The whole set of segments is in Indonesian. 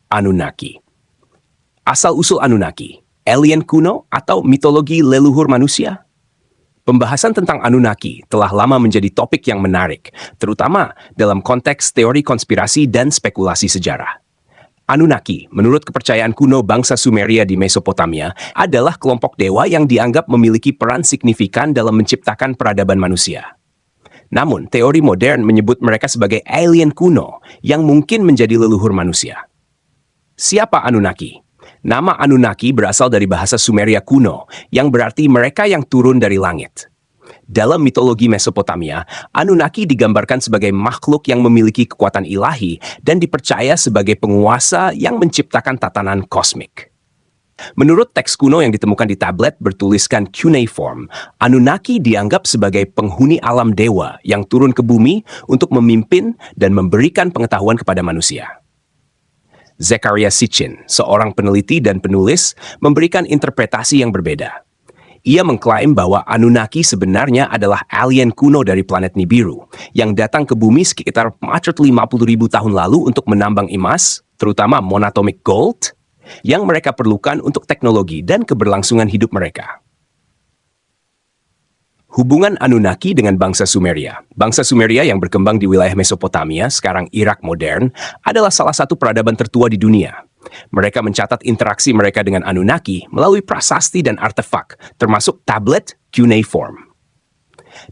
Anunnaki. Asal-usul Anunnaki, alien kuno atau mitologi leluhur manusia? Pembahasan tentang Anunnaki telah lama menjadi topik yang menarik, terutama dalam konteks teori konspirasi dan spekulasi sejarah. Anunnaki, menurut kepercayaan kuno bangsa Sumeria di Mesopotamia, adalah kelompok dewa yang dianggap memiliki peran signifikan dalam menciptakan peradaban manusia. Namun, teori modern menyebut mereka sebagai alien kuno yang mungkin menjadi leluhur manusia. Siapa Anunnaki? Nama Anunnaki berasal dari bahasa Sumeria kuno, yang berarti mereka yang turun dari langit. Dalam mitologi Mesopotamia, Anunnaki digambarkan sebagai makhluk yang memiliki kekuatan ilahi dan dipercaya sebagai penguasa yang menciptakan tatanan kosmik. Menurut teks kuno yang ditemukan di tablet bertuliskan cuneiform, Anunnaki dianggap sebagai penghuni alam dewa yang turun ke bumi untuk memimpin dan memberikan pengetahuan kepada manusia. Zecharia Sitchin, seorang peneliti dan penulis, memberikan interpretasi yang berbeda. Ia mengklaim bahwa Anunnaki sebenarnya adalah alien kuno dari planet Nibiru yang datang ke bumi sekitar 450.000 tahun lalu untuk menambang emas, terutama monatomic gold, yang mereka perlukan untuk teknologi dan keberlangsungan hidup mereka. Hubungan Anunnaki dengan bangsa Sumeria. Bangsa Sumeria yang berkembang di wilayah Mesopotamia, sekarang Irak modern, adalah salah satu peradaban tertua di dunia. Mereka mencatat interaksi mereka dengan Anunnaki melalui prasasti dan artefak, termasuk tablet cuneiform.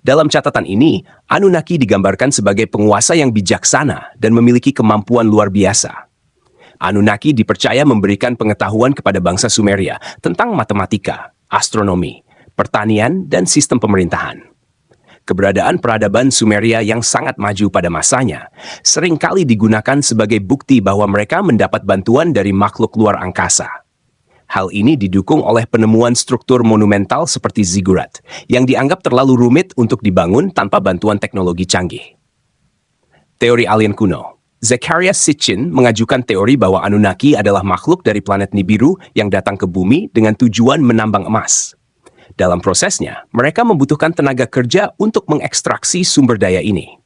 Dalam catatan ini, Anunnaki digambarkan sebagai penguasa yang bijaksana dan memiliki kemampuan luar biasa. Anunnaki dipercaya memberikan pengetahuan kepada bangsa Sumeria tentang matematika, astronomi, pertanian, dan sistem pemerintahan. Keberadaan peradaban Sumeria yang sangat maju pada masanya seringkali digunakan sebagai bukti bahwa mereka mendapat bantuan dari makhluk luar angkasa. Hal ini didukung oleh penemuan struktur monumental seperti ziggurat yang dianggap terlalu rumit untuk dibangun tanpa bantuan teknologi canggih. Teori alien kuno. Zecharia Sitchin mengajukan teori bahwa Anunnaki adalah makhluk dari planet Nibiru yang datang ke bumi dengan tujuan menambang emas. Dalam prosesnya, mereka membutuhkan tenaga kerja untuk mengekstraksi sumber daya ini.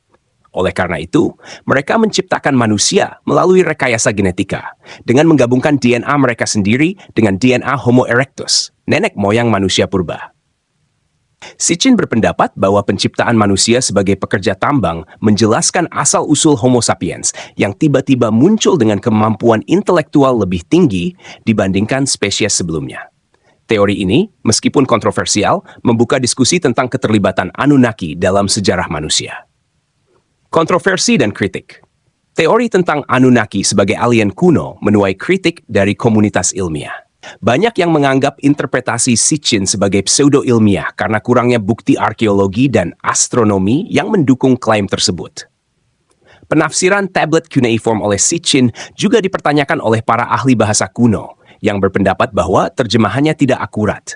Oleh karena itu, mereka menciptakan manusia melalui rekayasa genetika, dengan menggabungkan DNA mereka sendiri dengan DNA Homo erectus, nenek moyang manusia purba. Sitchin berpendapat bahwa penciptaan manusia sebagai pekerja tambang menjelaskan asal-usul Homo sapiens yang tiba-tiba muncul dengan kemampuan intelektual lebih tinggi dibandingkan spesies sebelumnya. Teori ini, meskipun kontroversial, membuka diskusi tentang keterlibatan Anunnaki dalam sejarah manusia. Kontroversi dan kritik. Teori tentang Anunnaki sebagai alien kuno menuai kritik dari komunitas ilmiah. Banyak yang menganggap interpretasi Sitchin sebagai pseudo-ilmiah karena kurangnya bukti arkeologi dan astronomi yang mendukung klaim tersebut. Penafsiran tablet cuneiform oleh Sitchin juga dipertanyakan oleh para ahli bahasa kuno, yang berpendapat bahwa terjemahannya tidak akurat.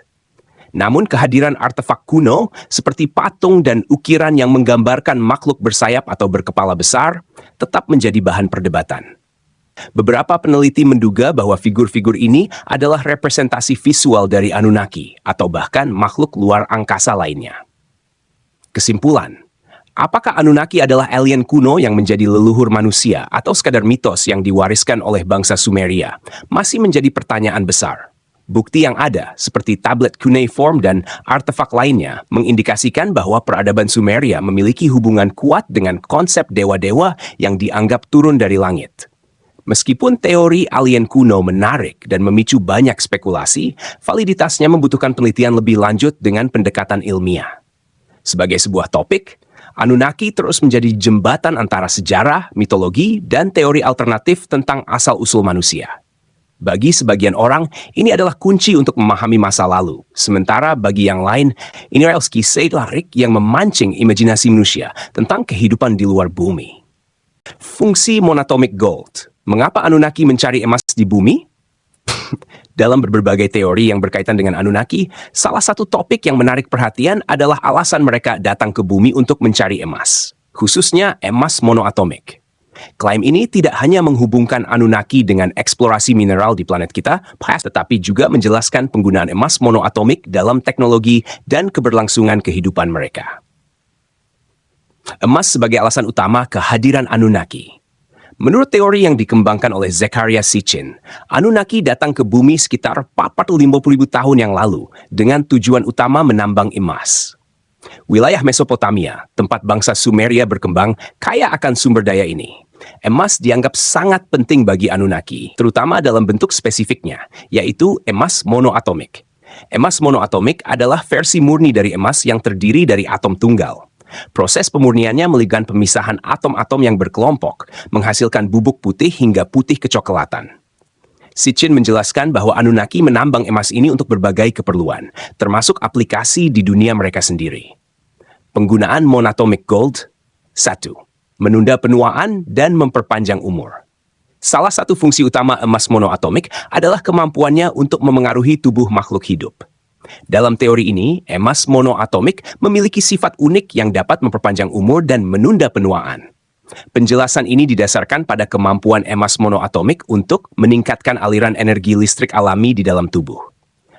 Namun kehadiran artefak kuno seperti patung dan ukiran yang menggambarkan makhluk bersayap atau berkepala besar tetap menjadi bahan perdebatan. Beberapa peneliti menduga bahwa figur-figur ini adalah representasi visual dari Anunnaki atau bahkan makhluk luar angkasa lainnya. Kesimpulan, apakah Anunnaki adalah alien kuno yang menjadi leluhur manusia atau sekadar mitos yang diwariskan oleh bangsa Sumeria? Masih menjadi pertanyaan besar. Bukti yang ada, seperti tablet cuneiform dan artefak lainnya, mengindikasikan bahwa peradaban Sumeria memiliki hubungan kuat dengan konsep dewa-dewa yang dianggap turun dari langit. Meskipun teori alien kuno menarik dan memicu banyak spekulasi, validitasnya membutuhkan penelitian lebih lanjut dengan pendekatan ilmiah. Sebagai sebuah topik, Anunnaki terus menjadi jembatan antara sejarah, mitologi, dan teori alternatif tentang asal-usul manusia. Bagi sebagian orang, ini adalah kunci untuk memahami masa lalu. Sementara bagi yang lain, ini adalah kisah larik yang memancing imajinasi manusia tentang kehidupan di luar bumi. Fungsi monatomic gold. Mengapa Anunnaki mencari emas di bumi? Dalam berbagai teori yang berkaitan dengan Anunnaki, salah satu topik yang menarik perhatian adalah alasan mereka datang ke bumi untuk mencari emas, khususnya emas monoatomik. Klaim ini tidak hanya menghubungkan Anunnaki dengan eksplorasi mineral di planet kita, tetapi juga menjelaskan penggunaan emas monoatomik dalam teknologi dan keberlangsungan kehidupan mereka. Emas sebagai alasan utama kehadiran Anunnaki. Menurut teori yang dikembangkan oleh Zecharia Sitchin, Anunnaki datang ke bumi sekitar 450.000 tahun yang lalu dengan tujuan utama menambang emas. Wilayah Mesopotamia, tempat bangsa Sumeria berkembang, kaya akan sumber daya ini. Emas dianggap sangat penting bagi Anunnaki, terutama dalam bentuk spesifiknya, yaitu emas monoatomik. Emas monoatomik adalah versi murni dari emas yang terdiri dari atom tunggal. Proses pemurniannya melibatkan pemisahan atom-atom yang berkelompok, menghasilkan bubuk putih hingga putih kecoklatan. Sitchin menjelaskan bahwa Anunnaki menambang emas ini untuk berbagai keperluan, termasuk aplikasi di dunia mereka sendiri. Penggunaan monatomic gold. 1. Menunda penuaan dan memperpanjang umur. Salah satu fungsi utama emas monoatomik adalah kemampuannya untuk memengaruhi tubuh makhluk hidup. Dalam teori ini, emas monoatomik memiliki sifat unik yang dapat memperpanjang umur dan menunda penuaan. Penjelasan ini didasarkan pada kemampuan emas monoatomik untuk meningkatkan aliran energi listrik alami di dalam tubuh,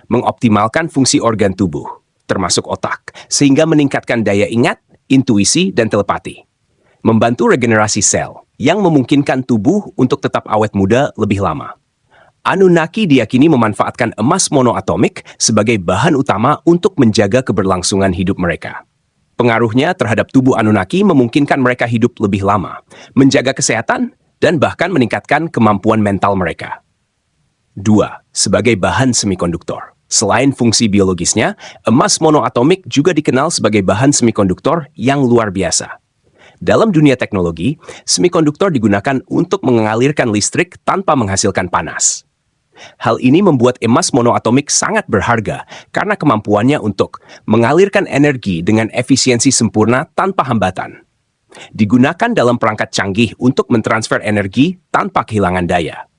mengoptimalkan fungsi organ tubuh, termasuk otak, sehingga meningkatkan daya ingat, intuisi, dan telepati, membantu regenerasi sel, yang memungkinkan tubuh untuk tetap awet muda lebih lama. Anunnaki diyakini memanfaatkan emas monoatomik sebagai bahan utama untuk menjaga keberlangsungan hidup mereka. Pengaruhnya terhadap tubuh Anunnaki memungkinkan mereka hidup lebih lama, menjaga kesehatan, dan bahkan meningkatkan kemampuan mental mereka. 2. Sebagai bahan semikonduktor. Selain fungsi biologisnya, emas monoatomik juga dikenal sebagai bahan semikonduktor yang luar biasa. Dalam dunia teknologi, semikonduktor digunakan untuk mengalirkan listrik tanpa menghasilkan panas. Hal ini membuat emas monoatomik sangat berharga karena kemampuannya untuk mengalirkan energi dengan efisiensi sempurna tanpa hambatan. Digunakan dalam perangkat canggih untuk mentransfer energi tanpa kehilangan daya.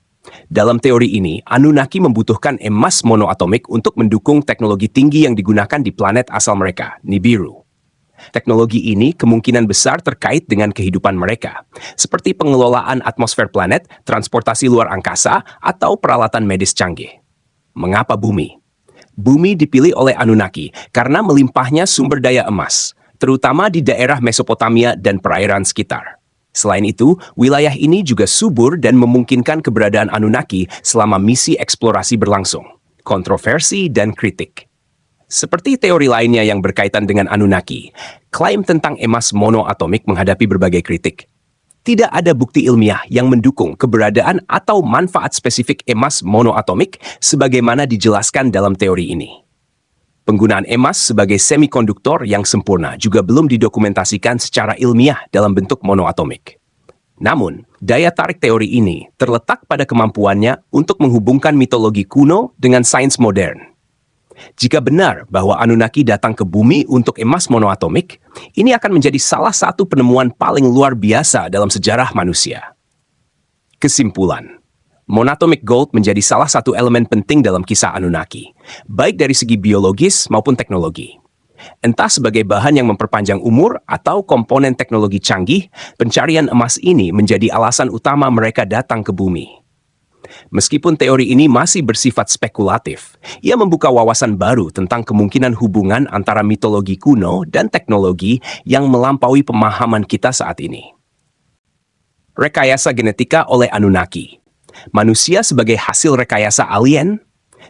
Dalam teori ini, Anunnaki membutuhkan emas monoatomik untuk mendukung teknologi tinggi yang digunakan di planet asal mereka, Nibiru. Teknologi ini kemungkinan besar terkait dengan kehidupan mereka, seperti pengelolaan atmosfer planet, transportasi luar angkasa, atau peralatan medis canggih. Mengapa bumi? Bumi dipilih oleh Anunnaki karena melimpahnya sumber daya emas, terutama di daerah Mesopotamia dan perairan sekitar. Selain itu, wilayah ini juga subur dan memungkinkan keberadaan Anunnaki selama misi eksplorasi berlangsung. Kontroversi dan kritik. Seperti teori lainnya yang berkaitan dengan Anunnaki, klaim tentang emas monoatomik menghadapi berbagai kritik. Tidak ada bukti ilmiah yang mendukung keberadaan atau manfaat spesifik emas monoatomik sebagaimana dijelaskan dalam teori ini. Penggunaan emas sebagai semikonduktor yang sempurna juga belum didokumentasikan secara ilmiah dalam bentuk monoatomik. Namun, daya tarik teori ini terletak pada kemampuannya untuk menghubungkan mitologi kuno dengan sains modern. Jika benar bahwa Anunnaki datang ke bumi untuk emas monoatomik, ini akan menjadi salah satu penemuan paling luar biasa dalam sejarah manusia. Kesimpulan, monatomic gold menjadi salah satu elemen penting dalam kisah Anunnaki, baik dari segi biologis maupun teknologi. Entah sebagai bahan yang memperpanjang umur atau komponen teknologi canggih, pencarian emas ini menjadi alasan utama mereka datang ke bumi. Meskipun teori ini masih bersifat spekulatif, ia membuka wawasan baru tentang kemungkinan hubungan antara mitologi kuno dan teknologi yang melampaui pemahaman kita saat ini. Rekayasa genetika oleh Anunnaki. Manusia sebagai hasil rekayasa alien?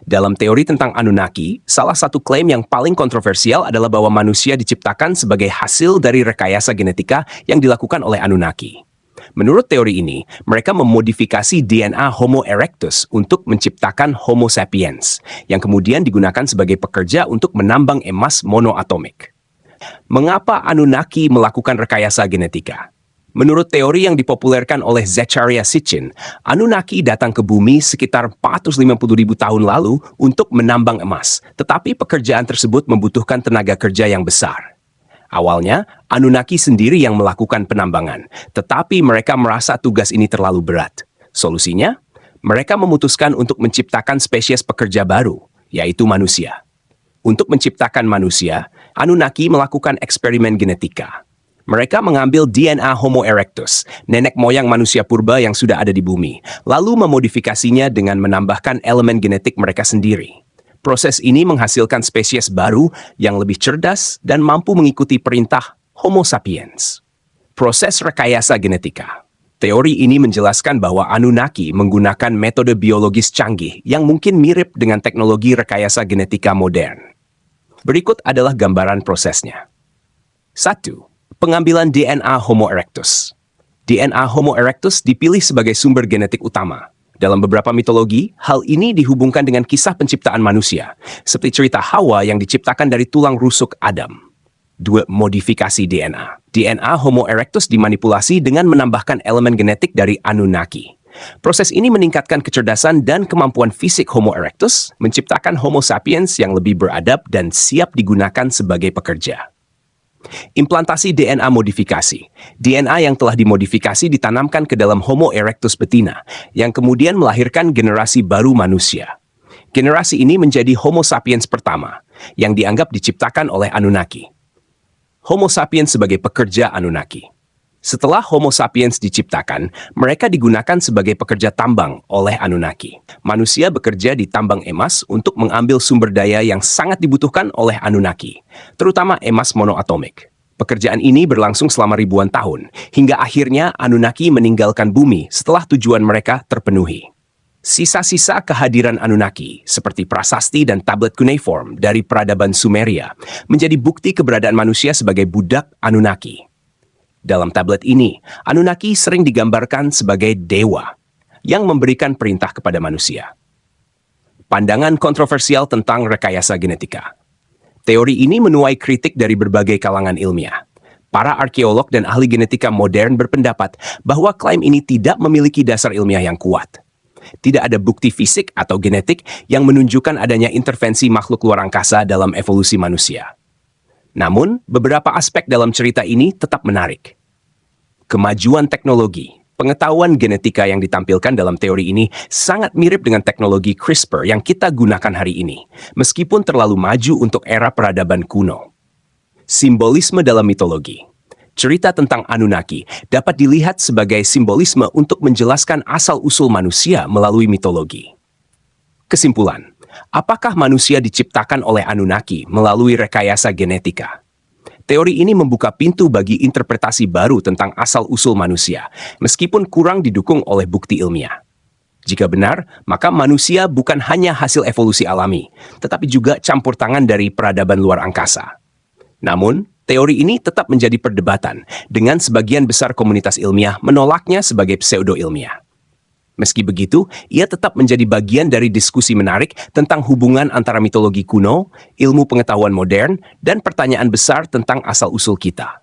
Dalam teori tentang Anunnaki, salah satu klaim yang paling kontroversial adalah bahwa manusia diciptakan sebagai hasil dari rekayasa genetika yang dilakukan oleh Anunnaki. Menurut teori ini, mereka memodifikasi DNA Homo erectus untuk menciptakan Homo sapiens, yang kemudian digunakan sebagai pekerja untuk menambang emas monoatomik. Mengapa Anunnaki melakukan rekayasa genetika? Menurut teori yang dipopulerkan oleh Zecharia Sitchin, Anunnaki datang ke bumi sekitar 450.000 tahun lalu untuk menambang emas, tetapi pekerjaan tersebut membutuhkan tenaga kerja yang besar. Awalnya, Anunnaki sendiri yang melakukan penambangan, tetapi mereka merasa tugas ini terlalu berat. Solusinya, mereka memutuskan untuk menciptakan spesies pekerja baru, yaitu manusia. Untuk menciptakan manusia, Anunnaki melakukan eksperimen genetika. Mereka mengambil DNA Homo erectus, nenek moyang manusia purba yang sudah ada di bumi, lalu memodifikasinya dengan menambahkan elemen genetik mereka sendiri. Proses ini menghasilkan spesies baru yang lebih cerdas dan mampu mengikuti perintah Homo sapiens. Proses rekayasa genetika. Teori ini menjelaskan bahwa Anunnaki menggunakan metode biologis canggih yang mungkin mirip dengan teknologi rekayasa genetika modern. Berikut adalah gambaran prosesnya. 1. Pengambilan DNA Homo erectus. DNA Homo erectus dipilih sebagai sumber genetik utama. Dalam beberapa mitologi, hal ini dihubungkan dengan kisah penciptaan manusia, seperti cerita Hawa yang diciptakan dari tulang rusuk Adam. 2. Modifikasi DNA. DNA Homo erectus dimanipulasi dengan menambahkan elemen genetik dari Anunnaki. Proses ini meningkatkan kecerdasan dan kemampuan fisik Homo erectus, menciptakan Homo sapiens yang lebih beradab dan siap digunakan sebagai pekerja. Implantasi DNA modifikasi. DNA yang telah dimodifikasi ditanamkan ke dalam Homo erectus betina, yang kemudian melahirkan generasi baru manusia. Generasi ini menjadi Homo sapiens pertama, yang dianggap diciptakan oleh Anunnaki. Homo sapiens sebagai pekerja Anunnaki. Setelah Homo sapiens diciptakan, mereka digunakan sebagai pekerja tambang oleh Anunnaki. Manusia bekerja di tambang emas untuk mengambil sumber daya yang sangat dibutuhkan oleh Anunnaki, terutama emas monoatomik. Pekerjaan ini berlangsung selama ribuan tahun, hingga akhirnya Anunnaki meninggalkan bumi setelah tujuan mereka terpenuhi. Sisa-sisa kehadiran Anunnaki, seperti prasasti dan tablet cuneiform dari peradaban Sumeria, menjadi bukti keberadaan manusia sebagai budak Anunnaki. Dalam tablet ini, Anunnaki sering digambarkan sebagai dewa yang memberikan perintah kepada manusia. Pandangan kontroversial tentang rekayasa genetika. Teori ini menuai kritik dari berbagai kalangan ilmiah. Para arkeolog dan ahli genetika modern berpendapat bahwa klaim ini tidak memiliki dasar ilmiah yang kuat. Tidak ada bukti fisik atau genetik yang menunjukkan adanya intervensi makhluk luar angkasa dalam evolusi manusia. Namun, beberapa aspek dalam cerita ini tetap menarik. Kemajuan teknologi, pengetahuan genetika yang ditampilkan dalam teori ini sangat mirip dengan teknologi CRISPR yang kita gunakan hari ini, meskipun terlalu maju untuk era peradaban kuno. Simbolisme dalam mitologi. Cerita tentang Anunnaki dapat dilihat sebagai simbolisme untuk menjelaskan asal-usul manusia melalui mitologi. Kesimpulan, apakah manusia diciptakan oleh Anunnaki melalui rekayasa genetika? Teori ini membuka pintu bagi interpretasi baru tentang asal-usul manusia, meskipun kurang didukung oleh bukti ilmiah. Jika benar, maka manusia bukan hanya hasil evolusi alami, tetapi juga campur tangan dari peradaban luar angkasa. Namun, teori ini tetap menjadi perdebatan, dengan sebagian besar komunitas ilmiah menolaknya sebagai pseudo-ilmiah. Meski begitu, ia tetap menjadi bagian dari diskusi menarik tentang hubungan antara mitologi kuno, ilmu pengetahuan modern, dan pertanyaan besar tentang asal-usul kita.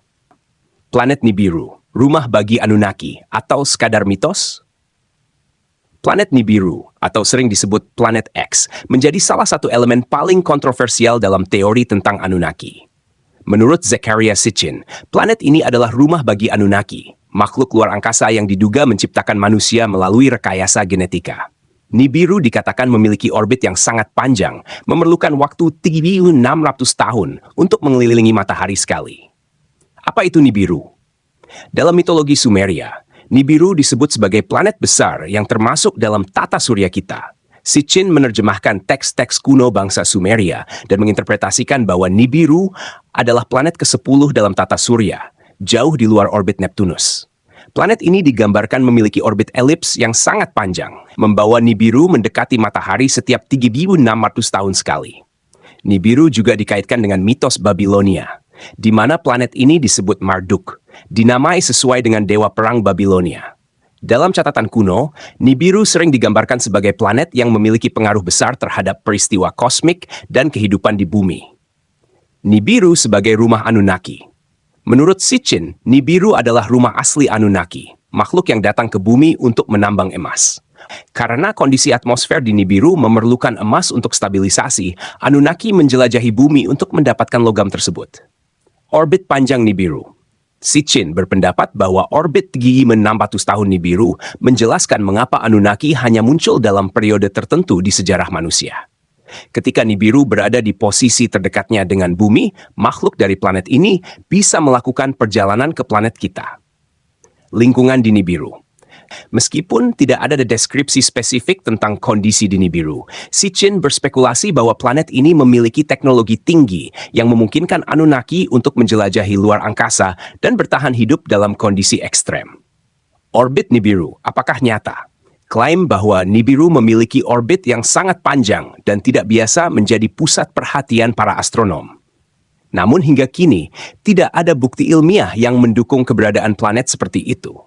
Planet Nibiru, rumah bagi Anunnaki, atau sekadar mitos? Planet Nibiru, atau sering disebut Planet X, menjadi salah satu elemen paling kontroversial dalam teori tentang Anunnaki. Menurut Zecharia Sitchin, planet ini adalah rumah bagi Anunnaki, makhluk luar angkasa yang diduga menciptakan manusia melalui rekayasa genetika. Nibiru dikatakan memiliki orbit yang sangat panjang, memerlukan waktu 3.600 tahun untuk mengelilingi matahari sekali. Apa itu Nibiru? Dalam mitologi Sumeria, Nibiru disebut sebagai planet besar yang termasuk dalam tata surya kita. Sitchin menerjemahkan teks-teks kuno bangsa Sumeria dan menginterpretasikan bahwa Nibiru adalah planet ke-10 dalam tata surya, jauh di luar orbit Neptunus. Planet ini digambarkan memiliki orbit elips yang sangat panjang, membawa Nibiru mendekati matahari setiap 3.600 tahun sekali. Nibiru juga dikaitkan dengan mitos Babilonia, di mana planet ini disebut Marduk, dinamai sesuai dengan dewa perang Babilonia. Dalam catatan kuno, Nibiru sering digambarkan sebagai planet yang memiliki pengaruh besar terhadap peristiwa kosmik dan kehidupan di bumi. Nibiru sebagai rumah Anunnaki. Menurut Sitchin, Nibiru adalah rumah asli Anunnaki, makhluk yang datang ke bumi untuk menambang emas. Karena kondisi atmosfer di Nibiru memerlukan emas untuk stabilisasi, Anunnaki menjelajahi bumi untuk mendapatkan logam tersebut. Orbit panjang Nibiru. Sitchin berpendapat bahwa orbit 3.600 tahun Nibiru menjelaskan mengapa Anunnaki hanya muncul dalam periode tertentu di sejarah manusia. Ketika Nibiru berada di posisi terdekatnya dengan bumi, makhluk dari planet ini bisa melakukan perjalanan ke planet kita. Lingkungan di Nibiru. Meskipun tidak ada deskripsi spesifik tentang kondisi di Nibiru, Sitchin berspekulasi bahwa planet ini memiliki teknologi tinggi yang memungkinkan Anunnaki untuk menjelajahi luar angkasa dan bertahan hidup dalam kondisi ekstrem. Orbit Nibiru, apakah nyata? Klaim bahwa Nibiru memiliki orbit yang sangat panjang dan tidak biasa menjadi pusat perhatian para astronom. Namun hingga kini, tidak ada bukti ilmiah yang mendukung keberadaan planet seperti itu.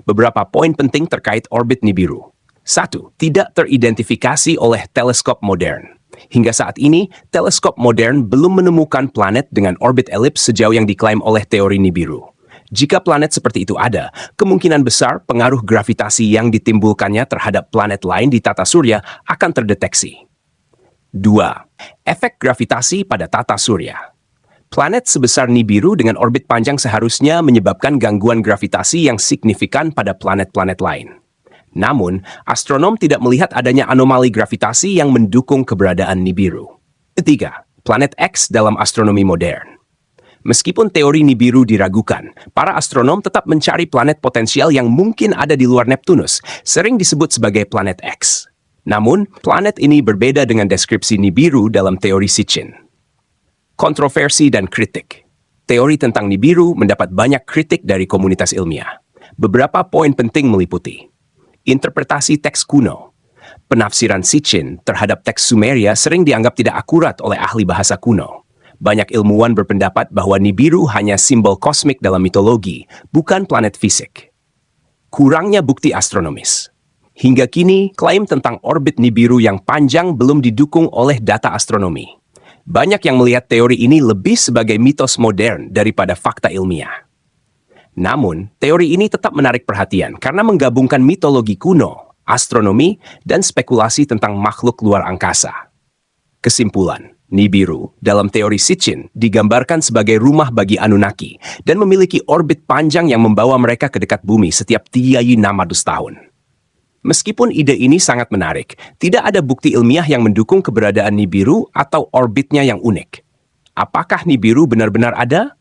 Beberapa poin penting terkait orbit Nibiru. 1. Tidak teridentifikasi oleh teleskop modern. Hingga saat ini, teleskop modern belum menemukan planet dengan orbit elips sejauh yang diklaim oleh teori Nibiru. Jika planet seperti itu ada, kemungkinan besar pengaruh gravitasi yang ditimbulkannya terhadap planet lain di tata surya akan terdeteksi. 2. Efek gravitasi pada tata surya. Planet sebesar Nibiru dengan orbit panjang seharusnya menyebabkan gangguan gravitasi yang signifikan pada planet-planet lain. Namun, astronom tidak melihat adanya anomali gravitasi yang mendukung keberadaan Nibiru. 3. Planet X dalam astronomi modern. Meskipun teori Nibiru diragukan, para astronom tetap mencari planet potensial yang mungkin ada di luar Neptunus, sering disebut sebagai planet X. Namun, planet ini berbeda dengan deskripsi Nibiru dalam teori Sitchin. Kontroversi dan kritik. Teori tentang Nibiru mendapat banyak kritik dari komunitas ilmiah. Beberapa poin penting meliputi interpretasi teks kuno. Penafsiran Sitchin terhadap teks Sumeria sering dianggap tidak akurat oleh ahli bahasa kuno. Banyak ilmuwan berpendapat bahwa Nibiru hanya simbol kosmik dalam mitologi, bukan planet fisik. Kurangnya bukti astronomis. Hingga kini, klaim tentang orbit Nibiru yang panjang belum didukung oleh data astronomi. Banyak yang melihat teori ini lebih sebagai mitos modern daripada fakta ilmiah. Namun, teori ini tetap menarik perhatian karena menggabungkan mitologi kuno, astronomi, dan spekulasi tentang makhluk luar angkasa. Kesimpulan, Nibiru dalam teori Sitchin digambarkan sebagai rumah bagi Anunnaki dan memiliki orbit panjang yang membawa mereka ke dekat bumi setiap 3.600 tahun. Meskipun ide ini sangat menarik, tidak ada bukti ilmiah yang mendukung keberadaan Nibiru atau orbitnya yang unik. Apakah Nibiru benar-benar ada?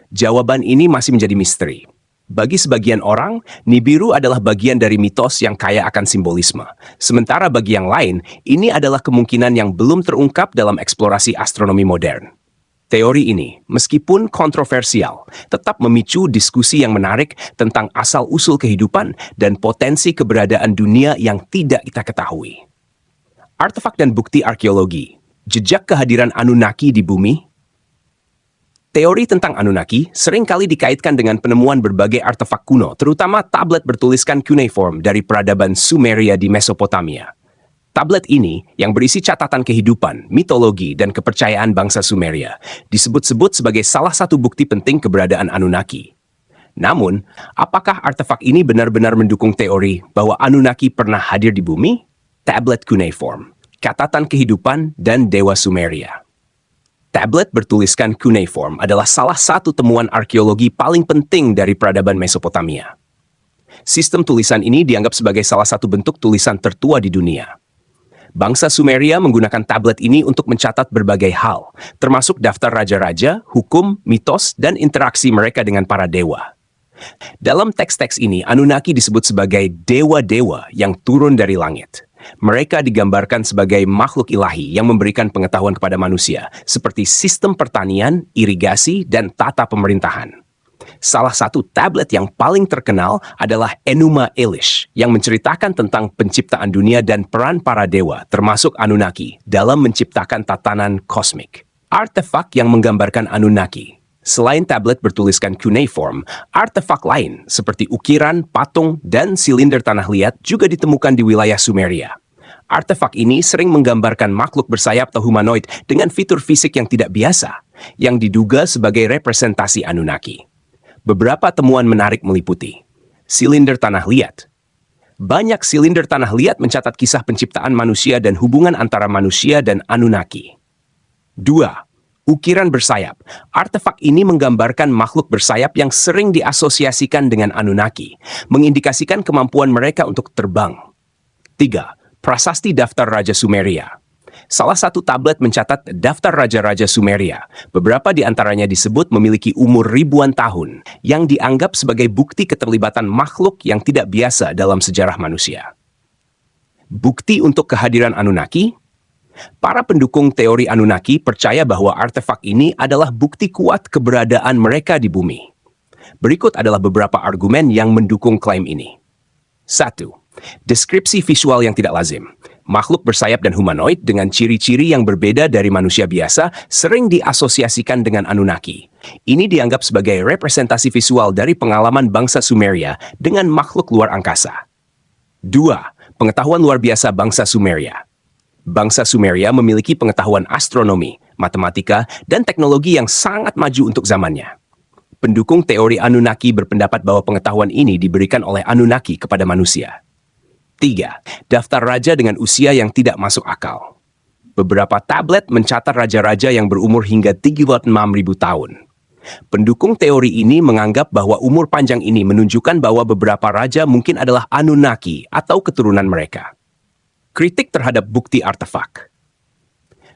Jawaban ini masih menjadi misteri. Bagi sebagian orang, Nibiru adalah bagian dari mitos yang kaya akan simbolisme. Sementara bagi yang lain, ini adalah kemungkinan yang belum terungkap dalam eksplorasi astronomi modern. Teori ini, meskipun kontroversial, tetap memicu diskusi yang menarik tentang asal-usul kehidupan dan potensi keberadaan dunia yang tidak kita ketahui. Artefak dan bukti arkeologi. Jejak kehadiran Anunnaki di bumi. Teori tentang Anunnaki seringkali dikaitkan dengan penemuan berbagai artefak kuno, terutama tablet bertuliskan cuneiform dari peradaban Sumeria di Mesopotamia. Tablet ini, yang berisi catatan kehidupan, mitologi, dan kepercayaan bangsa Sumeria, disebut-sebut sebagai salah satu bukti penting keberadaan Anunnaki. Namun, apakah artefak ini benar-benar mendukung teori bahwa Anunnaki pernah hadir di bumi? Tablet cuneiform, catatan kehidupan, dan dewa Sumeria. Tablet bertuliskan cuneiform adalah salah satu temuan arkeologi paling penting dari peradaban Mesopotamia. Sistem tulisan ini dianggap sebagai salah satu bentuk tulisan tertua di dunia. Bangsa Sumeria menggunakan tablet ini untuk mencatat berbagai hal, termasuk daftar raja-raja, hukum, mitos, dan interaksi mereka dengan para dewa. Dalam teks-teks ini, Anunnaki disebut sebagai dewa-dewa yang turun dari langit. Mereka digambarkan sebagai makhluk ilahi yang memberikan pengetahuan kepada manusia, seperti sistem pertanian, irigasi, dan tata pemerintahan. Salah satu tablet yang paling terkenal adalah Enuma Elish, yang menceritakan tentang penciptaan dunia dan peran para dewa, termasuk Anunnaki, dalam menciptakan tatanan kosmik. Artefak yang menggambarkan Anunnaki. Selain tablet bertuliskan cuneiform, artefak lain seperti ukiran, patung, dan silinder tanah liat juga ditemukan di wilayah Sumeria. Artefak ini sering menggambarkan makhluk bersayap atau humanoid dengan fitur fisik yang tidak biasa, yang diduga sebagai representasi Anunnaki. Beberapa temuan menarik meliputi silinder tanah liat. Banyak silinder tanah liat mencatat kisah penciptaan manusia dan hubungan antara manusia dan Anunnaki. 2. Ukiran bersayap. Artefak ini menggambarkan makhluk bersayap yang sering diasosiasikan dengan Anunnaki, mengindikasikan kemampuan mereka untuk terbang. 3. Prasasti Daftar Raja Sumeria. Salah satu tablet mencatat daftar raja-raja Sumeria. Beberapa di antaranya disebut memiliki umur ribuan tahun, yang dianggap sebagai bukti keterlibatan makhluk yang tidak biasa dalam sejarah manusia. Bukti untuk kehadiran Anunnaki. Para pendukung teori Anunnaki percaya bahwa artefak ini adalah bukti kuat keberadaan mereka di bumi. Berikut adalah beberapa argumen yang mendukung klaim ini. 1. Deskripsi visual yang tidak lazim. Makhluk bersayap dan humanoid dengan ciri-ciri yang berbeda dari manusia biasa sering diasosiasikan dengan Anunnaki. Ini dianggap sebagai representasi visual dari pengalaman bangsa Sumeria dengan makhluk luar angkasa. 2. Pengetahuan luar biasa bangsa Sumeria. Bangsa Sumeria memiliki pengetahuan astronomi, matematika, dan teknologi yang sangat maju untuk zamannya. Pendukung teori Anunnaki berpendapat bahwa pengetahuan ini diberikan oleh Anunnaki kepada manusia. 3. Daftar raja dengan usia yang tidak masuk akal. Beberapa tablet mencatat raja-raja yang berumur hingga 36.000 tahun. Pendukung teori ini menganggap bahwa umur panjang ini menunjukkan bahwa beberapa raja mungkin adalah Anunnaki atau keturunan mereka. Kritik terhadap bukti artefak.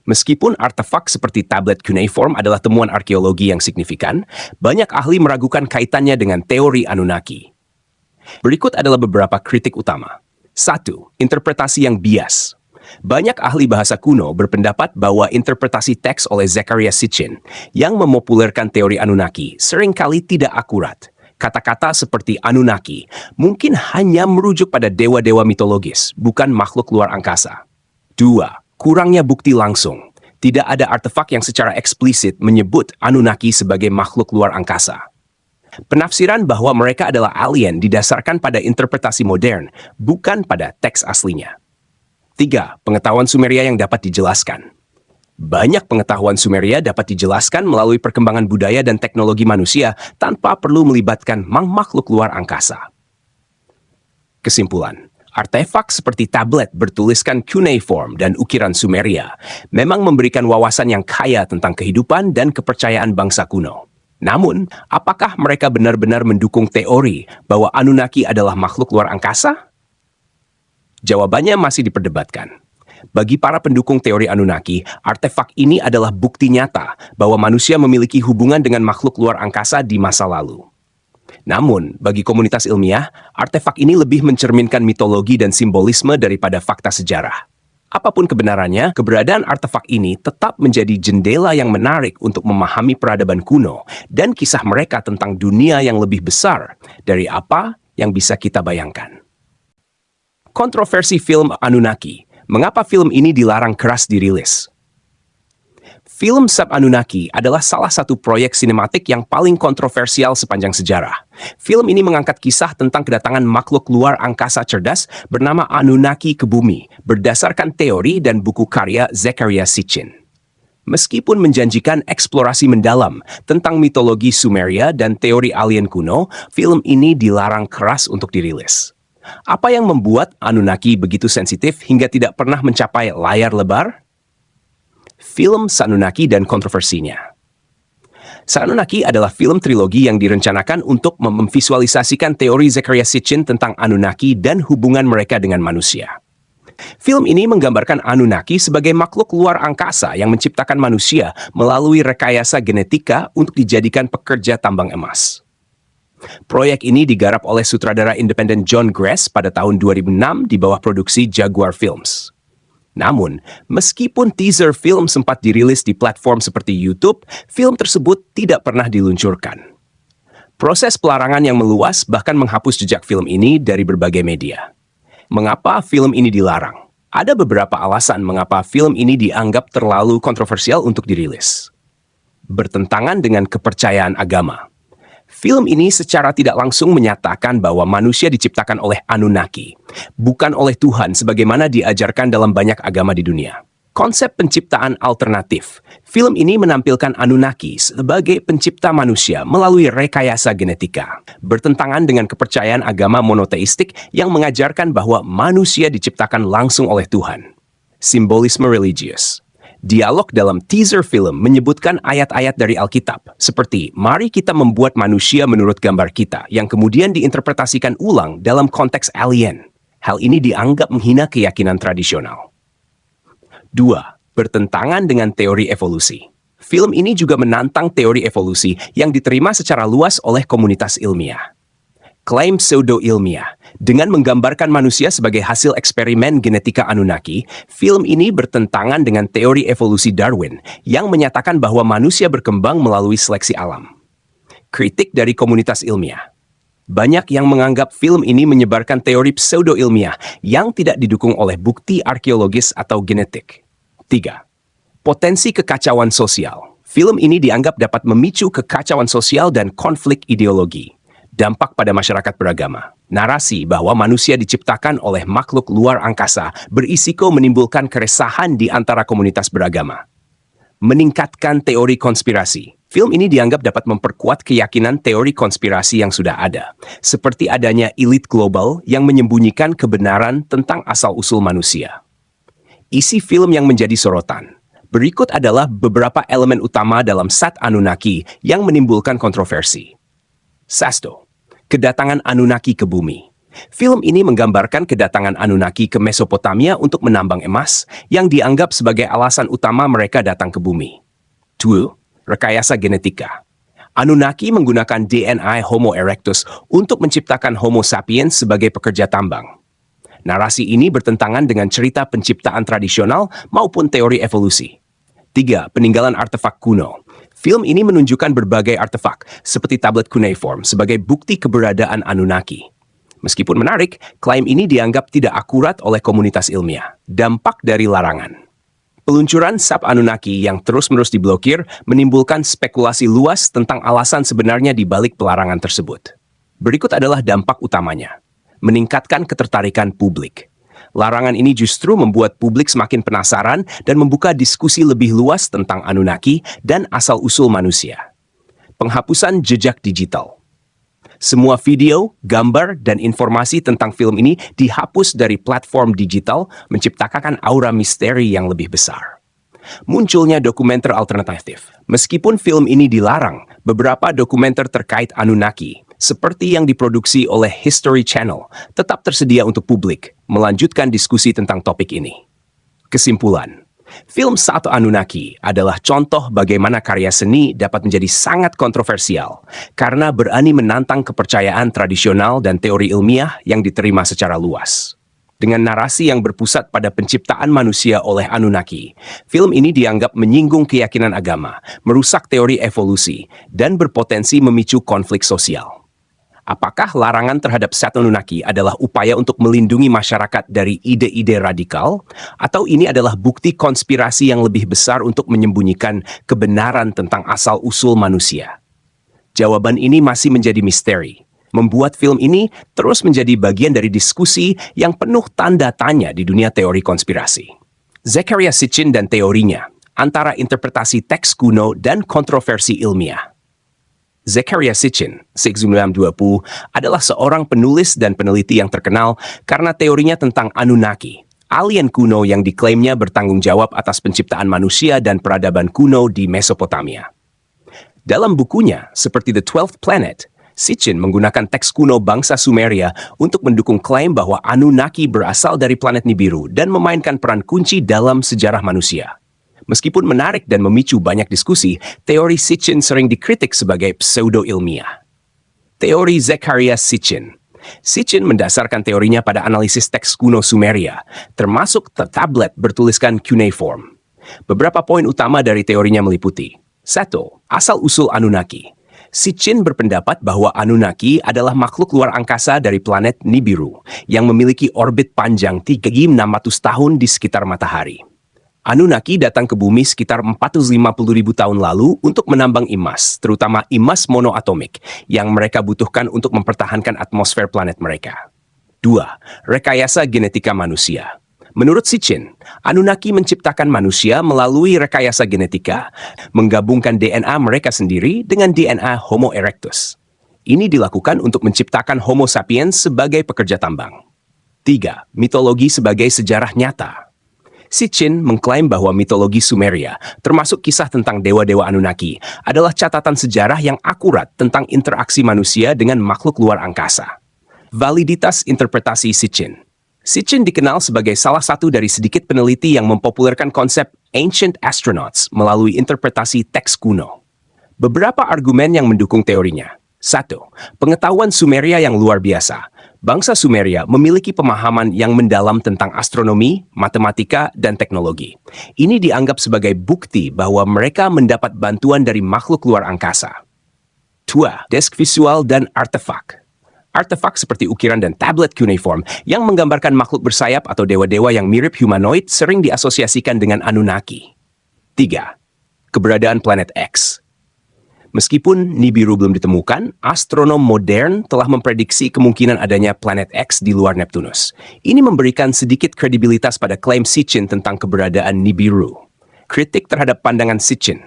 Meskipun artefak seperti tablet cuneiform adalah temuan arkeologi yang signifikan, banyak ahli meragukan kaitannya dengan teori Anunnaki. Berikut adalah beberapa kritik utama. 1. Interpretasi yang bias. Banyak ahli bahasa kuno berpendapat bahwa interpretasi teks oleh Zecharia Sitchin yang memopulerkan teori Anunnaki seringkali tidak akurat. Kata-kata seperti Anunnaki mungkin hanya merujuk pada dewa-dewa mitologis, bukan makhluk luar angkasa. 2. Kurangnya bukti langsung. Tidak ada artefak yang secara eksplisit menyebut Anunnaki sebagai makhluk luar angkasa. Penafsiran bahwa mereka adalah alien didasarkan pada interpretasi modern, bukan pada teks aslinya. 3. Pengetahuan Sumeria yang dapat dijelaskan. Banyak pengetahuan Sumeria dapat dijelaskan melalui perkembangan budaya dan teknologi manusia tanpa perlu melibatkan makhluk luar angkasa. Kesimpulan, artefak seperti tablet bertuliskan cuneiform dan ukiran Sumeria memang memberikan wawasan yang kaya tentang kehidupan dan kepercayaan bangsa kuno. Namun, apakah mereka benar-benar mendukung teori bahwa Anunnaki adalah makhluk luar angkasa? Jawabannya masih diperdebatkan. Bagi para pendukung teori Anunnaki, artefak ini adalah bukti nyata bahwa manusia memiliki hubungan dengan makhluk luar angkasa di masa lalu. Namun, bagi komunitas ilmiah, artefak ini lebih mencerminkan mitologi dan simbolisme daripada fakta sejarah. Apapun kebenarannya, keberadaan artefak ini tetap menjadi jendela yang menarik untuk memahami peradaban kuno dan kisah mereka tentang dunia yang lebih besar dari apa yang bisa kita bayangkan. Kontroversi film Anunnaki. Mengapa film ini dilarang keras dirilis? Film Sub Anunnaki adalah salah satu proyek sinematik yang paling kontroversial sepanjang sejarah. Film ini mengangkat kisah tentang kedatangan makhluk luar angkasa cerdas bernama Anunnaki ke bumi, berdasarkan teori dan buku karya Zecharia Sitchin. Meskipun menjanjikan eksplorasi mendalam tentang mitologi Sumeria dan teori alien kuno, film ini dilarang keras untuk dirilis. Apa yang membuat Anunnaki begitu sensitif hingga tidak pernah mencapai layar lebar? Film Sanunnaki dan kontroversinya. Sanunnaki adalah film trilogi yang direncanakan untuk memvisualisasikan teori Zecharia Sitchin tentang Anunnaki dan hubungan mereka dengan manusia. Film ini menggambarkan Anunnaki sebagai makhluk luar angkasa yang menciptakan manusia melalui rekayasa genetika untuk dijadikan pekerja tambang emas. Proyek ini digarap oleh sutradara independen John Gress pada tahun 2006 di bawah produksi Jaguar Films. Namun, meskipun teaser film sempat dirilis di platform seperti YouTube, film tersebut tidak pernah diluncurkan. Proses pelarangan yang meluas bahkan menghapus jejak film ini dari berbagai media. Mengapa film ini dilarang? Ada beberapa alasan mengapa film ini dianggap terlalu kontroversial untuk dirilis. Bertentangan dengan kepercayaan agama. Film ini secara tidak langsung menyatakan bahwa manusia diciptakan oleh Anunnaki, bukan oleh Tuhan sebagaimana diajarkan dalam banyak agama di dunia. Konsep penciptaan alternatif. Film ini menampilkan Anunnaki sebagai pencipta manusia melalui rekayasa genetika, bertentangan dengan kepercayaan agama monoteistik yang mengajarkan bahwa manusia diciptakan langsung oleh Tuhan. Simbolisme religius. Dialog dalam teaser film menyebutkan ayat-ayat dari Alkitab, seperti mari kita membuat manusia menurut gambar kita, yang kemudian diinterpretasikan ulang dalam konteks alien. Hal ini dianggap menghina keyakinan tradisional. 2. Bertentangan dengan teori evolusi. Film ini juga menantang teori evolusi yang diterima secara luas oleh komunitas ilmiah. Klaim pseudo-ilmiah. Dengan menggambarkan manusia sebagai hasil eksperimen genetika Anunnaki, film ini bertentangan dengan teori evolusi Darwin yang menyatakan bahwa manusia berkembang melalui seleksi alam. Kritik dari komunitas ilmiah. Banyak yang menganggap film ini menyebarkan teori pseudo-ilmiah yang tidak didukung oleh bukti arkeologis atau genetik. 3. Potensi kekacauan sosial. Film ini dianggap dapat memicu kekacauan sosial dan konflik ideologi. Dampak pada masyarakat beragama. Narasi bahwa manusia diciptakan oleh makhluk luar angkasa berisiko menimbulkan keresahan di antara komunitas beragama. Meningkatkan teori konspirasi. Film ini dianggap dapat memperkuat keyakinan teori konspirasi yang sudah ada, seperti adanya elit global yang menyembunyikan kebenaran tentang asal-usul manusia. Isi film yang menjadi sorotan. Berikut adalah beberapa elemen utama dalam Sat Anunnaki yang menimbulkan kontroversi. 1. Kedatangan Anunnaki ke bumi. Film ini menggambarkan kedatangan Anunnaki ke Mesopotamia untuk menambang emas yang dianggap sebagai alasan utama mereka datang ke bumi. 2. Rekayasa genetika. Anunnaki menggunakan DNA Homo erectus untuk menciptakan Homo sapiens sebagai pekerja tambang. Narasi ini bertentangan dengan cerita penciptaan tradisional maupun teori evolusi. 3. Peninggalan artefak kuno. Film ini menunjukkan berbagai artefak, seperti tablet cuneiform, sebagai bukti keberadaan Anunnaki. Meskipun menarik, klaim ini dianggap tidak akurat oleh komunitas ilmiah. Dampak dari larangan. Peluncuran SAP Anunnaki yang terus-menerus diblokir menimbulkan spekulasi luas tentang alasan sebenarnya di balik pelarangan tersebut. Berikut adalah dampak utamanya. Meningkatkan ketertarikan publik. Larangan ini justru membuat publik semakin penasaran dan membuka diskusi lebih luas tentang Anunnaki dan asal-usul manusia. Penghapusan jejak digital. Semua video, gambar, dan informasi tentang film ini dihapus dari platform digital, menciptakan aura misteri yang lebih besar. Munculnya dokumenter alternatif. Meskipun film ini dilarang, beberapa dokumenter terkait Anunnaki, seperti yang diproduksi oleh History Channel, tetap tersedia untuk publik, melanjutkan diskusi tentang topik ini. Kesimpulan. Film Sat Anunnaki adalah contoh bagaimana karya seni dapat menjadi sangat kontroversial karena berani menantang kepercayaan tradisional dan teori ilmiah yang diterima secara luas. Dengan narasi yang berpusat pada penciptaan manusia oleh Anunnaki, film ini dianggap menyinggung keyakinan agama, merusak teori evolusi, dan berpotensi memicu konflik sosial. Apakah larangan terhadap Sat Anunnaki adalah upaya untuk melindungi masyarakat dari ide-ide radikal? Atau ini adalah bukti konspirasi yang lebih besar untuk menyembunyikan kebenaran tentang asal-usul manusia? Jawaban ini masih menjadi misteri, membuat film ini terus menjadi bagian dari diskusi yang penuh tanda tanya di dunia teori konspirasi. Zecharia Sitchin dan teorinya, antara interpretasi teks kuno dan kontroversi ilmiah. Zecharia Sitchin, 1920, adalah seorang penulis dan peneliti yang terkenal karena teorinya tentang Anunnaki, alien kuno yang diklaimnya bertanggung jawab atas penciptaan manusia dan peradaban kuno di Mesopotamia. Dalam bukunya, seperti The 12th Planet, Sitchin menggunakan teks kuno bangsa Sumeria untuk mendukung klaim bahwa Anunnaki berasal dari planet Nibiru dan memainkan peran kunci dalam sejarah manusia. Meskipun menarik dan memicu banyak diskusi, teori Sitchin sering dikritik sebagai pseudo-ilmiah. Teori Zecharia Sitchin. Sitchin mendasarkan teorinya pada analisis teks kuno Sumeria, termasuk tablet bertuliskan cuneiform. Beberapa poin utama dari teorinya meliputi: 1. Asal-usul Anunnaki. Sitchin berpendapat bahwa Anunnaki adalah makhluk luar angkasa dari planet Nibiru yang memiliki orbit panjang 3.600 tahun di sekitar matahari. Anunnaki datang ke bumi sekitar 450.000 tahun lalu untuk menambang emas, terutama emas monoatomik, yang mereka butuhkan untuk mempertahankan atmosfer planet mereka. 2. Rekayasa genetika manusia. Menurut Sitchin, Anunnaki menciptakan manusia melalui rekayasa genetika, menggabungkan DNA mereka sendiri dengan DNA Homo erectus. Ini dilakukan untuk menciptakan Homo sapiens sebagai pekerja tambang. 3. Mitologi sebagai sejarah nyata. Sitchin mengklaim bahwa mitologi Sumeria, termasuk kisah tentang dewa-dewa Anunnaki, adalah catatan sejarah yang akurat tentang interaksi manusia dengan makhluk luar angkasa. Validitas interpretasi Sitchin. Sitchin dikenal sebagai salah satu dari sedikit peneliti yang mempopulerkan konsep ancient astronauts melalui interpretasi teks kuno. Beberapa argumen yang mendukung teorinya. 1. Pengetahuan Sumeria yang luar biasa. Bangsa Sumeria memiliki pemahaman yang mendalam tentang astronomi, matematika, dan teknologi. Ini dianggap sebagai bukti bahwa mereka mendapat bantuan dari makhluk luar angkasa. 2. Disk visual dan artefak. Artefak seperti ukiran dan tablet cuneiform yang menggambarkan makhluk bersayap atau dewa-dewa yang mirip humanoid sering diasosiasikan dengan Anunnaki. 3. Keberadaan planet X. Meskipun Nibiru belum ditemukan, astronom modern telah memprediksi kemungkinan adanya planet X di luar Neptunus. Ini memberikan sedikit kredibilitas pada klaim Sitchin tentang keberadaan Nibiru. Kritik terhadap pandangan Sitchin.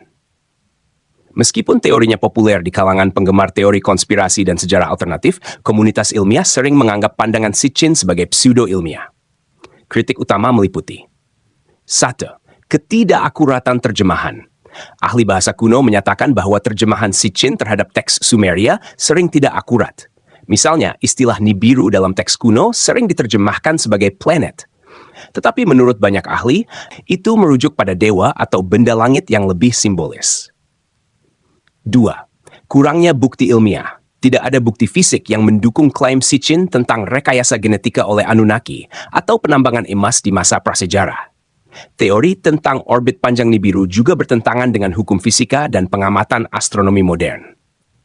Meskipun teorinya populer di kalangan penggemar teori konspirasi dan sejarah alternatif, komunitas ilmiah sering menganggap pandangan Sitchin sebagai pseudo-ilmiah. Kritik utama meliputi 1. Ketidakakuratan terjemahan. Ahli bahasa kuno menyatakan bahwa terjemahan Sitchin terhadap teks Sumeria sering tidak akurat. Misalnya, istilah Nibiru dalam teks kuno sering diterjemahkan sebagai planet. Tetapi menurut banyak ahli, itu merujuk pada dewa atau benda langit yang lebih simbolis. 2. Kurangnya bukti ilmiah. Tidak ada bukti fisik yang mendukung klaim Sitchin tentang rekayasa genetika oleh Anunnaki atau penambangan emas di masa prasejarah. Teori tentang orbit panjang Nibiru juga bertentangan dengan hukum fisika dan pengamatan astronomi modern.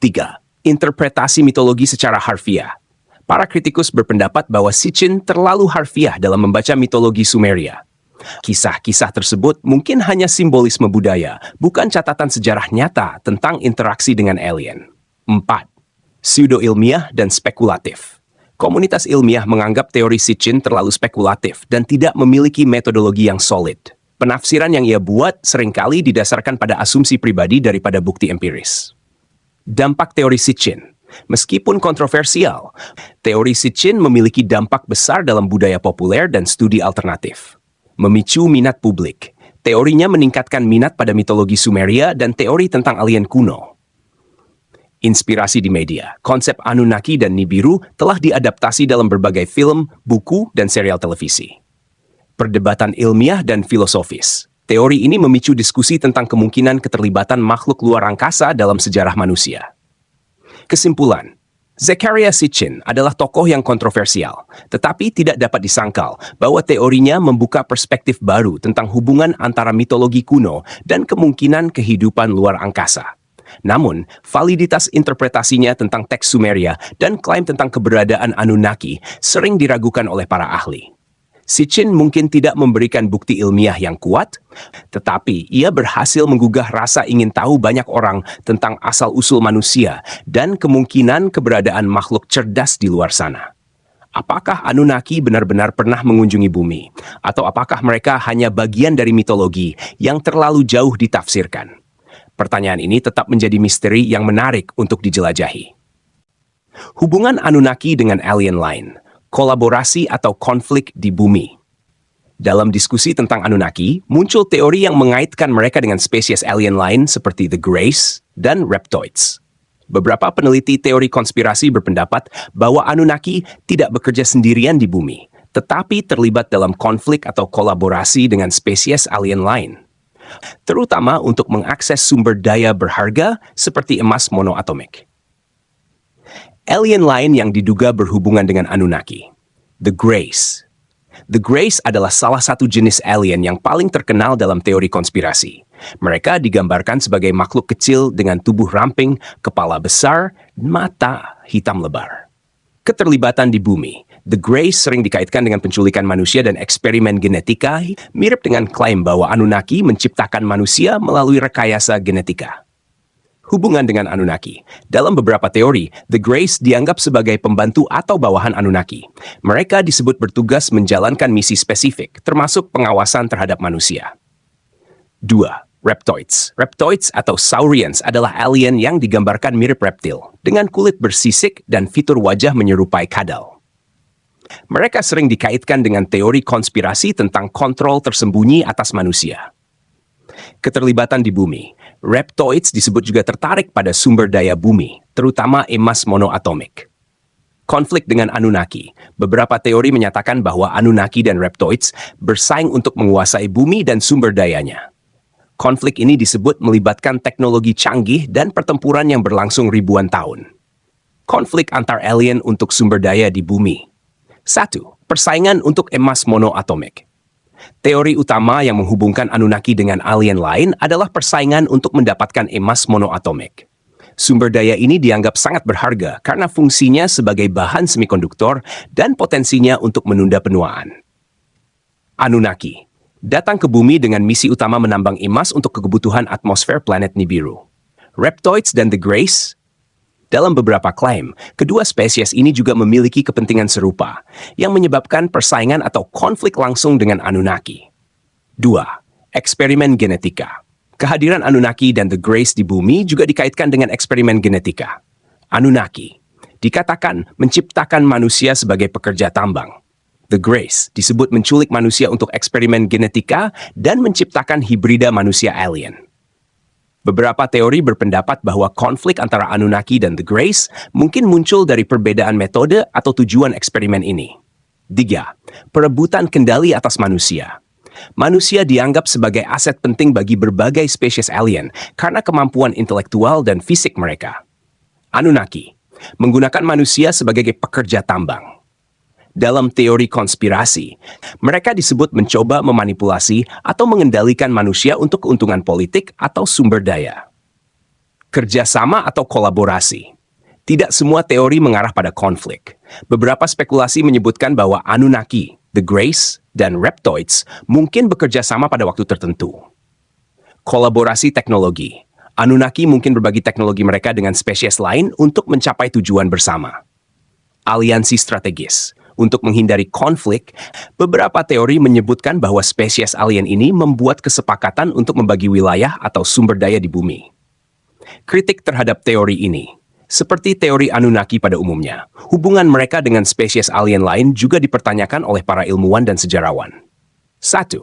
3. Interpretasi mitologi secara harfiah. Para kritikus berpendapat bahwa Sitchin terlalu harfiah dalam membaca mitologi Sumeria. Kisah-kisah tersebut mungkin hanya simbolisme budaya, bukan catatan sejarah nyata tentang interaksi dengan alien. 4. Pseudo-ilmiah dan spekulatif. Komunitas ilmiah menganggap teori Sitchin terlalu spekulatif dan tidak memiliki metodologi yang solid. Penafsiran yang ia buat seringkali didasarkan pada asumsi pribadi daripada bukti empiris. Dampak teori Sitchin. Meskipun kontroversial, teori Sitchin memiliki dampak besar dalam budaya populer dan studi alternatif. Memicu minat publik. Teorinya meningkatkan minat pada mitologi Sumeria dan teori tentang alien kuno. Inspirasi di media. Konsep Anunnaki dan Nibiru telah diadaptasi dalam berbagai film, buku, dan serial televisi. Perdebatan ilmiah dan filosofis. Teori ini memicu diskusi tentang kemungkinan keterlibatan makhluk luar angkasa dalam sejarah manusia. Kesimpulan. Zecharia Sitchin adalah tokoh yang kontroversial, tetapi tidak dapat disangkal bahwa teorinya membuka perspektif baru tentang hubungan antara mitologi kuno dan kemungkinan kehidupan luar angkasa. Namun, validitas interpretasinya tentang teks Sumeria dan klaim tentang keberadaan Anunnaki sering diragukan oleh para ahli. Sitchin mungkin tidak memberikan bukti ilmiah yang kuat, tetapi ia berhasil menggugah rasa ingin tahu banyak orang tentang asal-usul manusia dan kemungkinan keberadaan makhluk cerdas di luar sana. Apakah Anunnaki benar-benar pernah mengunjungi bumi? Atau apakah mereka hanya bagian dari mitologi yang terlalu jauh ditafsirkan? Pertanyaan ini tetap menjadi misteri yang menarik untuk dijelajahi. Hubungan Anunnaki dengan alien lain. Kolaborasi atau konflik di bumi. Dalam diskusi tentang Anunnaki, muncul teori yang mengaitkan mereka dengan spesies alien lain seperti The Greys dan Reptoids. Beberapa peneliti teori konspirasi berpendapat bahwa Anunnaki tidak bekerja sendirian di bumi, tetapi terlibat dalam konflik atau kolaborasi dengan spesies alien lain. Terutama untuk mengakses sumber daya berharga seperti emas monoatomik. Alien lain yang diduga berhubungan dengan Anunnaki. The Greys. The Greys adalah salah satu jenis alien yang paling terkenal dalam teori konspirasi. Mereka digambarkan sebagai makhluk kecil dengan tubuh ramping, kepala besar, mata hitam lebar. Keterlibatan di bumi. The Greys sering dikaitkan dengan penculikan manusia dan eksperimen genetika, mirip dengan klaim bahwa Anunnaki menciptakan manusia melalui rekayasa genetika. Hubungan dengan Anunnaki. Dalam beberapa teori, The Greys dianggap sebagai pembantu atau bawahan Anunnaki. Mereka disebut bertugas menjalankan misi spesifik, termasuk pengawasan terhadap manusia. 2. Reptoids. Reptoids atau Saurians adalah alien yang digambarkan mirip reptil, dengan kulit bersisik dan fitur wajah menyerupai kadal. Mereka sering dikaitkan dengan teori konspirasi tentang kontrol tersembunyi atas manusia. Keterlibatan di bumi. Reptoids disebut juga tertarik pada sumber daya bumi, terutama emas monoatomik. Konflik dengan Anunnaki. Beberapa teori menyatakan bahwa Anunnaki dan Reptoids bersaing untuk menguasai bumi dan sumber dayanya. Konflik ini disebut melibatkan teknologi canggih dan pertempuran yang berlangsung ribuan tahun. Konflik antar alien untuk sumber daya di bumi. 1. Persaingan untuk emas monoatomik. Teori utama yang menghubungkan Anunnaki dengan alien lain adalah persaingan untuk mendapatkan emas monoatomik. Sumber daya ini dianggap sangat berharga karena fungsinya sebagai bahan semikonduktor dan potensinya untuk menunda penuaan. Anunnaki datang ke bumi dengan misi utama menambang emas untuk kebutuhan atmosfer planet Nibiru. Reptoids dan The Grace. Dalam beberapa klaim, kedua spesies ini juga memiliki kepentingan serupa yang menyebabkan persaingan atau konflik langsung dengan Anunnaki. 2. Eksperimen genetika. Kehadiran Anunnaki dan The Grace di bumi juga dikaitkan dengan eksperimen genetika. Anunnaki dikatakan menciptakan manusia sebagai pekerja tambang. The Grace disebut menculik manusia untuk eksperimen genetika dan menciptakan hibrida manusia alien. Beberapa teori berpendapat bahwa konflik antara Anunnaki dan The Grace mungkin muncul dari perbedaan metode atau tujuan eksperimen ini. 3. Perebutan kendali atas manusia. Manusia dianggap sebagai aset penting bagi berbagai spesies alien karena kemampuan intelektual dan fisik mereka. Anunnaki menggunakan manusia sebagai pekerja tambang. Dalam teori konspirasi, mereka disebut mencoba memanipulasi atau mengendalikan manusia untuk keuntungan politik atau sumber daya. Kerjasama atau kolaborasi. Tidak semua teori mengarah pada konflik. Beberapa spekulasi menyebutkan bahwa Anunnaki, The Grace, dan Reptoids mungkin bekerja sama pada waktu tertentu. Kolaborasi teknologi. Anunnaki mungkin berbagi teknologi mereka dengan spesies lain untuk mencapai tujuan bersama. Aliansi strategis. Untuk menghindari konflik, beberapa teori menyebutkan bahwa spesies alien ini membuat kesepakatan untuk membagi wilayah atau sumber daya di bumi. Kritik terhadap teori ini. Seperti teori Anunnaki pada umumnya, hubungan mereka dengan spesies alien lain juga dipertanyakan oleh para ilmuwan dan sejarawan. 1.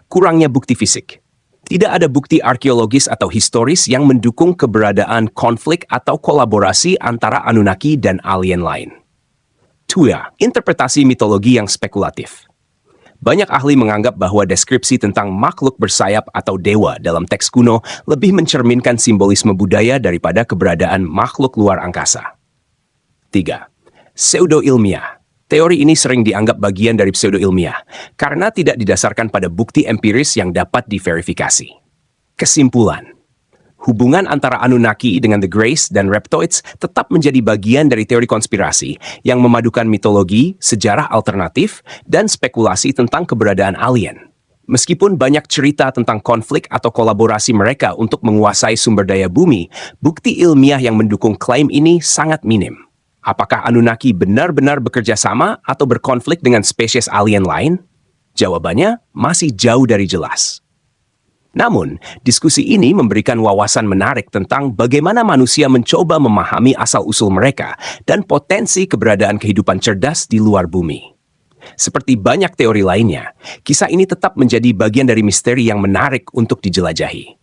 Kurangnya bukti fisik. Tidak ada bukti arkeologis atau historis yang mendukung keberadaan konflik atau kolaborasi antara Anunnaki dan alien lain. 2. Interpretasi mitologi yang spekulatif. Banyak ahli menganggap bahwa deskripsi tentang makhluk bersayap atau dewa dalam teks kuno lebih mencerminkan simbolisme budaya daripada keberadaan makhluk luar angkasa. 3. Pseudo-ilmiah. Teori ini sering dianggap bagian dari pseudo-ilmiah karena tidak didasarkan pada bukti empiris yang dapat diverifikasi. Kesimpulan. Hubungan antara Anunnaki dengan The Grace dan Reptoids tetap menjadi bagian dari teori konspirasi yang memadukan mitologi, sejarah alternatif, dan spekulasi tentang keberadaan alien. Meskipun banyak cerita tentang konflik atau kolaborasi mereka untuk menguasai sumber daya bumi, bukti ilmiah yang mendukung klaim ini sangat minim. Apakah Anunnaki benar-benar bekerja sama atau berkonflik dengan spesies alien lain? Jawabannya masih jauh dari jelas. Namun, diskusi ini memberikan wawasan menarik tentang bagaimana manusia mencoba memahami asal-usul mereka dan potensi keberadaan kehidupan cerdas di luar bumi. Seperti banyak teori lainnya, kisah ini tetap menjadi bagian dari misteri yang menarik untuk dijelajahi.